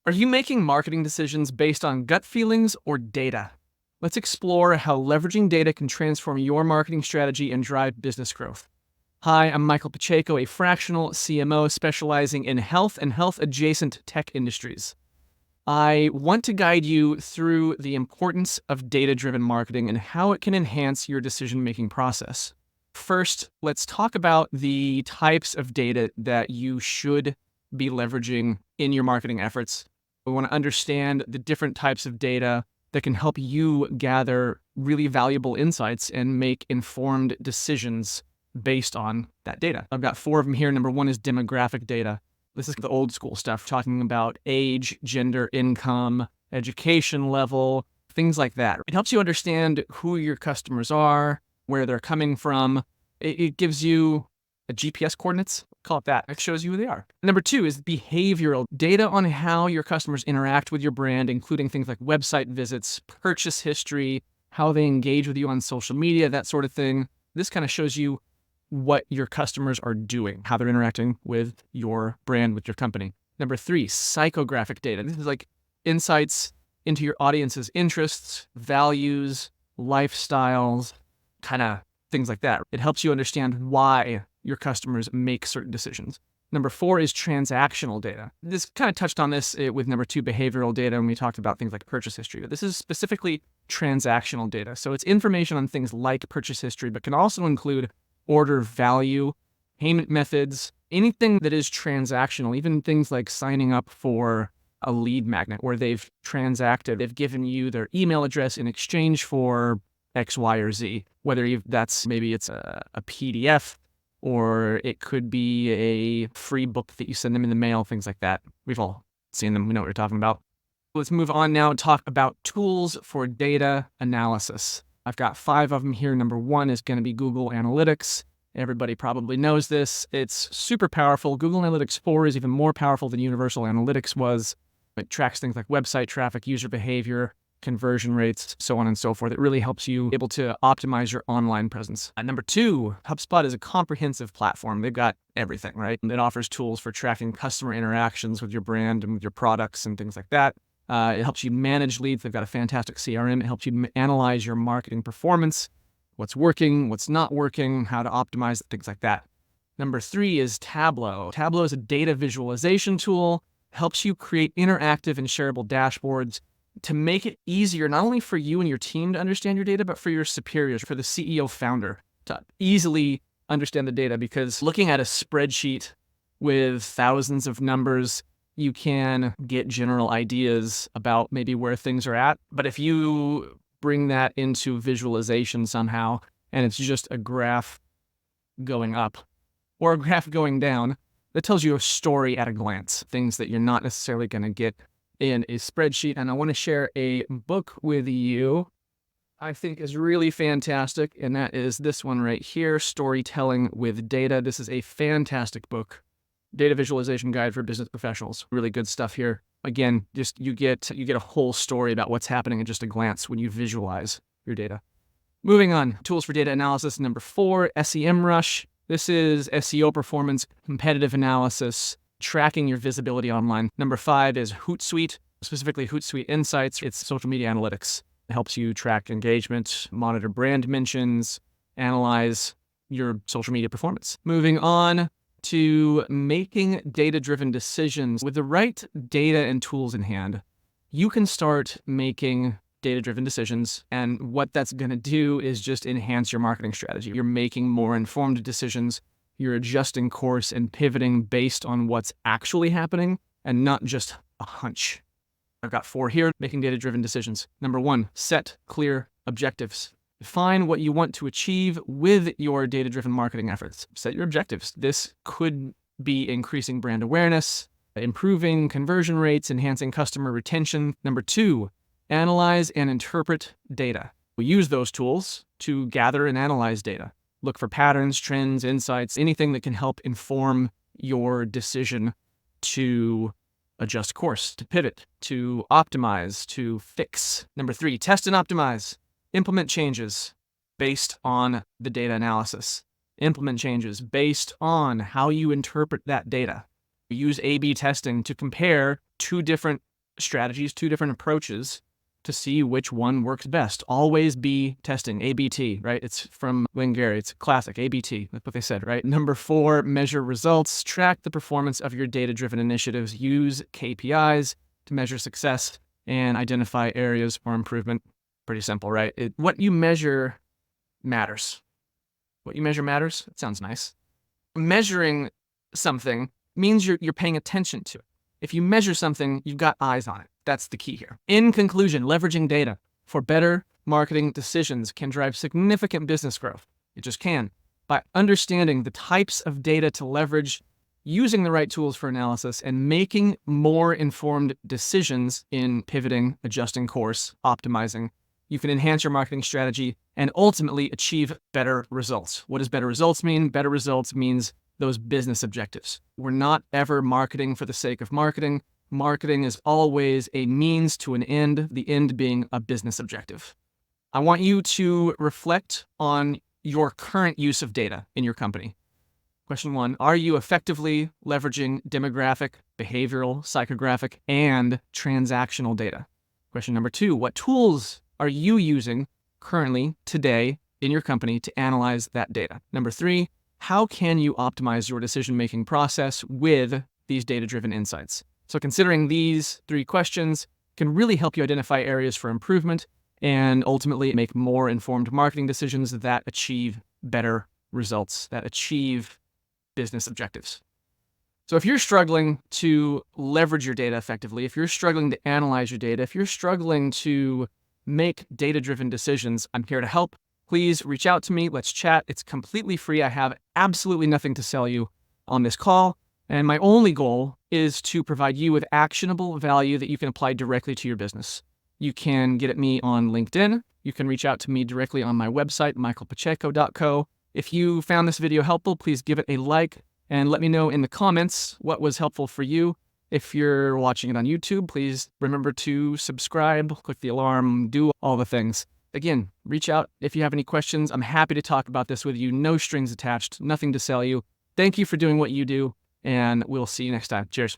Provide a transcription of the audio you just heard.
Are you making marketing decisions based on gut feelings or data? Let's explore how leveraging data can transform your marketing strategy and drive business growth. Hi, I'm Michael Pacheco, a fractional CMO specializing in health and health adjacent tech industries. I want to guide you through the importance of data-driven marketing and how it can enhance your decision-making process. First, let's talk about the types of data that you should be leveraging in your marketing efforts. We want to understand the different types of data that can help you gather really valuable insights and make informed decisions based on that data. I've got 4 of them here. Number 1 is demographic data. This is the old school stuff, talking about age, gender, income, education level, things like that. It helps you understand who your customers are, where they're coming from. It gives you a GPS coordinates, call it that. It shows you who they are. Number 2 is behavioral data on how your customers interact with your brand, including things like website visits, purchase history, how they engage with you on social media, that sort of thing. This kind of shows you what your customers are doing, how they're interacting with your brand, with your company. Number 3, psychographic data. This is like insights into your audience's interests, values, lifestyles, kind of things like that. It helps you understand why your customers make certain decisions. Number 4 is transactional data. This kind of touched on this with number 2, behavioral data, when we talked about things like purchase history. But this is specifically transactional data. So it's information on things like purchase history, but can also include order value, payment methods, anything that is transactional, even things like signing up for a lead magnet where they've transacted, they've given you their email address in exchange for X, Y, or Z, whether maybe it's a PDF, or it could be a free book that you send them in the mail, things like that. We've all seen them. We know what we're talking about. Let's move on now and talk about tools for data analysis. I've got 5 of them here. Number 1 is going to be Google Analytics. Everybody probably knows this. It's super powerful. Google Analytics 4 is even more powerful than Universal Analytics was. It tracks things like website traffic, user behavior, conversion rates, so on and so forth. It really helps you able to optimize your online presence. Number 2, HubSpot is a comprehensive platform. They've got everything, right? It offers tools for tracking customer interactions with your brand and with your products and things like that. It helps you manage leads. They've got a fantastic CRM. It helps you analyze your marketing performance, what's working, what's not working, how to optimize, things like that. Number 3 is Tableau. Tableau is a data visualization tool, helps you create interactive and shareable dashboards to make it easier, not only for you and your team to understand your data, but for your superiors, for the CEO founder to easily understand the data. Because looking at a spreadsheet with thousands of numbers, you can get general ideas about maybe where things are at. But if you bring that into visualization somehow, and it's just a graph going up or a graph going down, that tells you a story at a glance, things that you're not necessarily going to get in a spreadsheet. And I want to share a book with you I think is really fantastic, and that is this one right here, Storytelling with Data. This is a fantastic book. Data Visualization Guide for Business Professionals. Really good stuff here. Again, just you get a whole story about what's happening in just a glance when you visualize your data. Moving on, tools for data analysis. Number 4, SEMrush. This is SEO performance, competitive analysis, tracking your visibility online. Number 5 is Hootsuite, specifically Hootsuite Insights. It's social media analytics. It helps you track engagement, monitor brand mentions, analyze your social media performance. Moving on to making data-driven decisions. With the right data and tools in hand, you can start making data-driven decisions, and what that's going to do is just enhance your marketing strategy. You're making more informed decisions, you're adjusting course and pivoting based on what's actually happening and not just a hunch. I've got 4 here, making data-driven decisions. Number 1, set clear objectives. Define what you want to achieve with your data-driven marketing efforts. Set your objectives. This could be increasing brand awareness, improving conversion rates, enhancing customer retention. Number 2, analyze and interpret data. We use those tools to gather and analyze data. Look for patterns, trends, insights, anything that can help inform your decision to adjust course, to pivot, to optimize, to fix. Number 3, test and optimize. Implement changes based on the data analysis. Implement changes based on how you interpret that data. Use A/B testing to compare 2 different strategies, 2 different approaches to see which one works best. Always be testing, ABT, right? It's from Gary. It's classic, ABT. That's what they said, right? Number 4, measure results. Track the performance of your data-driven initiatives. Use KPIs to measure success and identify areas for improvement. Pretty simple, right? What you measure matters. What you measure matters? It sounds nice. Measuring something means you're paying attention to it. If you measure something, you've got eyes on it. That's the key here. In conclusion, leveraging data for better marketing decisions can drive significant business growth. It just can. By understanding the types of data to leverage, using the right tools for analysis, and making more informed decisions in pivoting, adjusting course, optimizing, you can enhance your marketing strategy and ultimately achieve better results. What does better results mean? Better results means those business objectives. We're not ever marketing for the sake of marketing. Marketing is always a means to an end, the end being a business objective. I want you to reflect on your current use of data in your company. Question 1, are you effectively leveraging demographic, behavioral, psychographic, and transactional data? Question number 2, what tools are you using currently today in your company to analyze that data? Number 3, how can you optimize your decision-making process with these data-driven insights? So considering these 3 questions can really help you identify areas for improvement and ultimately make more informed marketing decisions that achieve better results, that achieve business objectives. So if you're struggling to leverage your data effectively, if you're struggling to analyze your data, if you're struggling to make data-driven decisions, I'm here to help. Please reach out to me. Let's chat. It's completely free. I have absolutely nothing to sell you on this call. And my only goal is to provide you with actionable value that you can apply directly to your business. You can get at me on LinkedIn. You can reach out to me directly on my website, michaelpacheco.co. If you found this video helpful, please give it a like and let me know in the comments what was helpful for you. If you're watching it on YouTube, please remember to subscribe, click the alarm, do all the things. Again, reach out if you have any questions. I'm happy to talk about this with you. No strings attached, nothing to sell you. Thank you for doing what you do, and we'll see you next time. Cheers.